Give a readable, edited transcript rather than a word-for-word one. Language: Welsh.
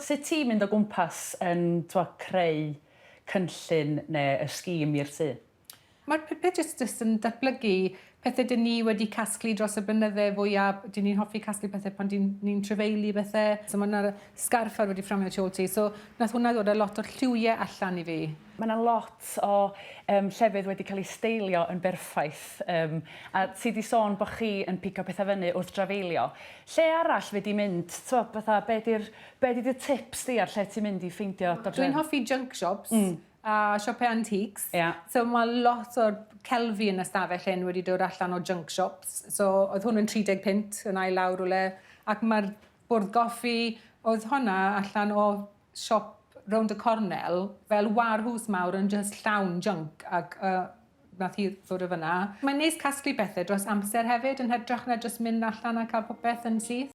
Sut ti'n mynd o gwmpas yn creu cynllun neu y sgîm i'r tŷ? Mae'r pethau jyst yn datblygu pethau dyn ni wedi casglu dros y blynydde fwyaf. Dyn ni'n hoffi casglu pethau pan ni'n trefeili bethau. So mae yna sgarff ar wedi fframio tu ôl ti. So nath hwnna ddod â lot o'r lliwiau allan i fi. Mae yna lot o llefydd wedi cael ei steilio yn berffaith. A ti wedi sôn bod chi yn pigo pethau fyny wrth drafeilio. Lle arall wedi mynd? Be di'r tips di ar lle ti'n mynd i ffeindio? Dwi'n hoffi junk shops. A siopau antiques. Yeah. So mae lot o'r celfi yn ystafell hyn wedi dod allan o junk shops. So oedd hwn yn 30 pint yn ail lawr rwle. Ac mae'r bwrdd goffi, oedd hwnna allan o siop rownd y cornel fel warhws mawr yn just llawn junk ac nath hi ddod o fyna. Mae'n neis casglu bethau dros amser hefyd yn hytrach na just mynd allan a cael popeth yn syth.